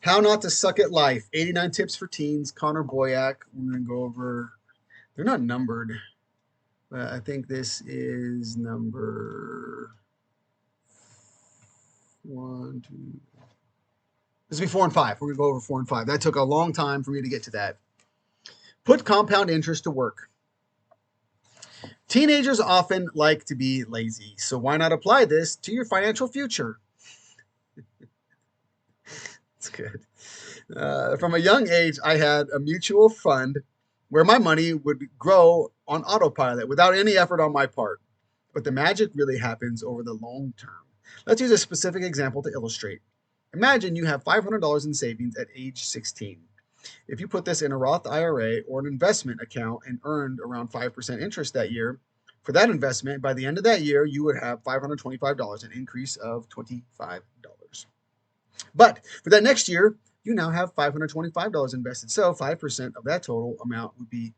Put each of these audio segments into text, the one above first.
How Not to Suck at Life, 89 Tips for Teens, Connor Boyack. We're going to go over, they're not numbered, but I think this is number one, two. This will be 4 and 5. We're going to go over 4 and 5. That took a long time for me to get to that. Put compound interest to work. Teenagers often like to be lazy, so why not apply this to your financial future? It's good. From a young age, I had a mutual fund where my money would grow on autopilot without any effort on my part. But the magic really happens over the long term. Let's use a specific example to illustrate. Imagine you have $500 in savings at age 16. If you put this in a Roth IRA or an investment account and earned around 5% interest that year, for that investment, by the end of that year, you would have $525, an increase of $25. But for that next year, you now have $525 invested. So 5% of that total amount would be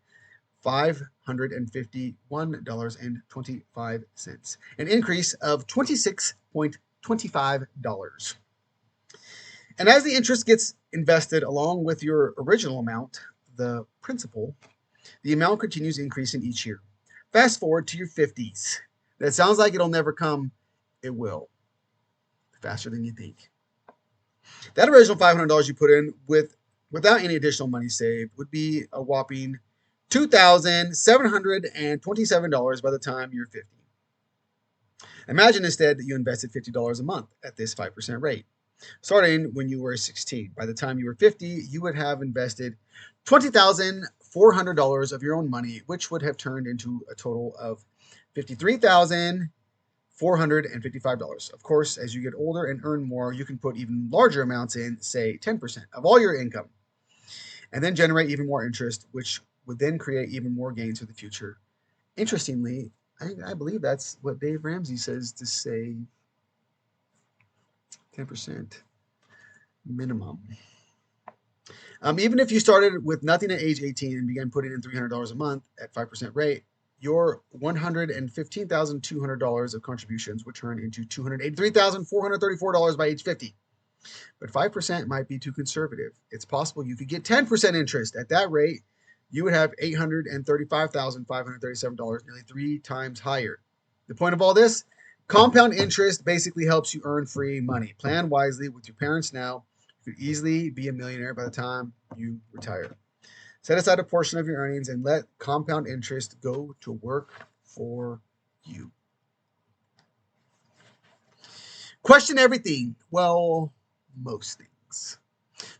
$551.25, an increase of $26.25. And as the interest gets invested along with your original amount, the principal, the amount continues increasing each year. Fast forward to your 50s. That sounds like it'll never come. It will. Faster than you think. That original $500 you put in without any additional money saved would be a whopping $2,727 by the time you're 50. Imagine instead that you invested $50 a month at this 5% rate. Starting when you were 16. By the time you were 50, you would have invested $20,400 of your own money, which would have turned into a total of $53,455. Of course, as you get older and earn more, you can put even larger amounts in, say 10% of all your income, and then generate even more interest, which would then create even more gains for the future. Interestingly, I believe that's what Dave Ramsey says to say 10% minimum. Even if you started with nothing at age 18 and began putting in $300 a month at 5% rate, your $115,200 of contributions would turn into $283,434 by age 50. But 5% might be too conservative. It's possible you could get 10% interest. At that rate, you would have $835,537, nearly 3 times higher. The point of all this? Compound interest basically helps you earn free money. Plan wisely with your parents now. You could easily be a millionaire by the time you retire. Set aside a portion of your earnings and let compound interest go to work for you. Question everything. Well, most things.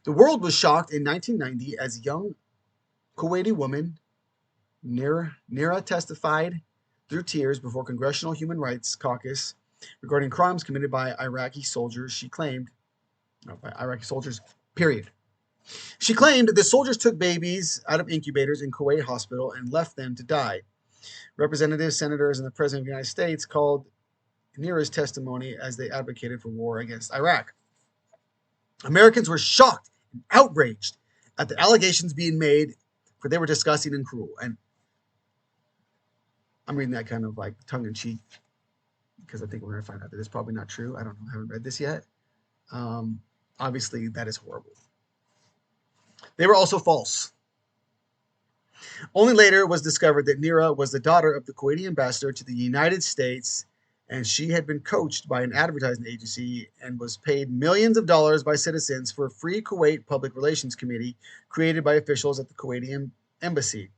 The world was shocked in 1990 as young Kuwaiti woman Nira testified through tears before Congressional Human Rights Caucus regarding crimes committed by Iraqi soldiers. She claimed, by Iraqi soldiers, period. She claimed the soldiers took babies out of incubators in Kuwait hospital and left them to die. Representatives, senators, and the President of the United States called Nira's testimony as they advocated for war against Iraq. Americans were shocked and outraged at the allegations being made, for they were disgusting and cruel. And I'm reading that kind of like tongue in cheek because I think we're going to find out that it's probably not true. I don't know. I haven't read this yet. Obviously, that is horrible. They were also false. Only later was discovered that Nira was the daughter of the Kuwaiti ambassador to the United States, and she had been coached by an advertising agency and was paid millions of dollars by citizens for a free Kuwait Public Relations Committee created by officials at the Kuwaiti embassy.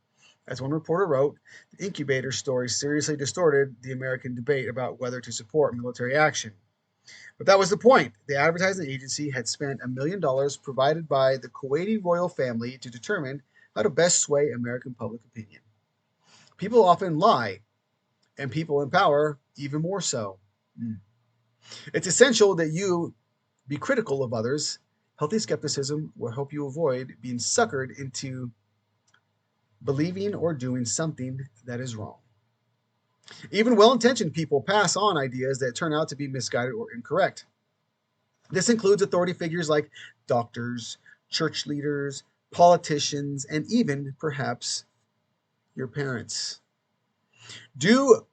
As one reporter wrote, the incubator story seriously distorted the American debate about whether to support military action. But that was the point. The advertising agency had spent $1 million provided by the Kuwaiti royal family to determine how to best sway American public opinion. People often lie, and people in power even more so. It's essential that you be critical of others. Healthy skepticism will help you avoid being suckered into believing or doing something that is wrong. Even well-intentioned people pass on ideas that turn out to be misguided or incorrect. This includes authority figures like doctors, church leaders, politicians, and even, perhaps, your parents. Do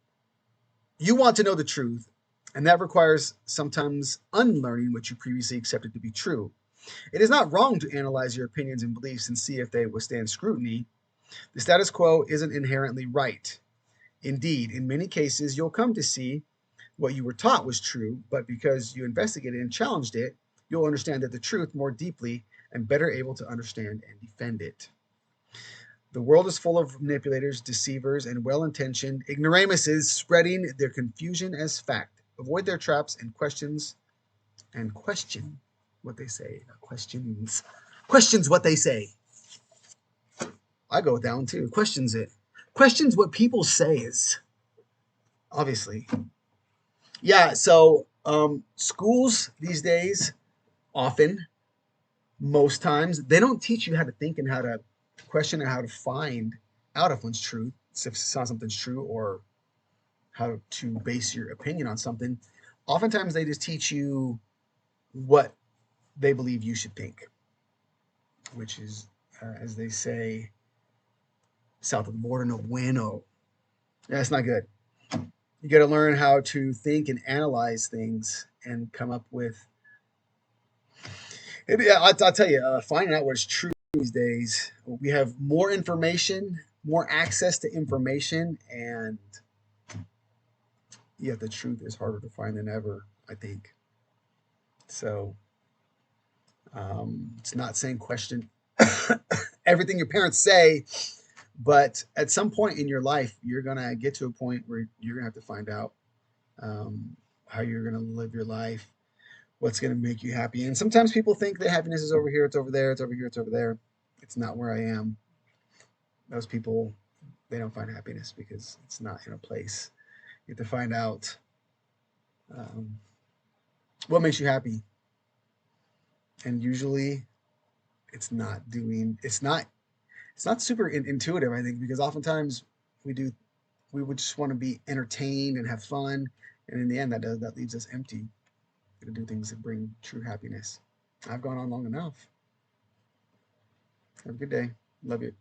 you want to know the truth? And that requires sometimes unlearning what you previously accepted to be true. It is not wrong to analyze your opinions and beliefs and see if they withstand scrutiny. The status quo isn't inherently right. Indeed, in many cases, you'll come to see what you were taught was true, but because you investigated and challenged it, you'll understand that the truth more deeply and better able to understand and defend it. The world is full of manipulators, deceivers, and well intentioned ignoramuses spreading their confusion as fact. Avoid their traps and question what they say. Questions what they say. I go with that one too. Questions it. Questions what people say is obviously. Yeah, so schools these days often, most times, they don't teach you how to think and how to question and how to find out if one's true, if something's true, or how to base your opinion on something. Oftentimes, they just teach you what they believe you should think, which is, as they say, south of the border, no bueno. That's not good. You got to learn how to think and analyze things and come up with. I'll tell you, finding out what's true these days, we have more information, more access to information, and yet the truth is harder to find than ever, I think. So it's not saying question everything your parents say, but at some point in your life, you're going to get to a point where you're going to have to find out how you're going to live your life, what's going to make you happy. And sometimes people think that happiness is over here, it's over there, it's over here, it's over there. It's not where I am. Those people, they don't find happiness because it's not in a place. You have to find out um, what makes you happy. And usually it's not super intuitive, I think, because oftentimes we would just want to be entertained and have fun. And in the end, that leaves us empty to do things that bring true happiness. I've gone on long enough. Have a good day. Love you.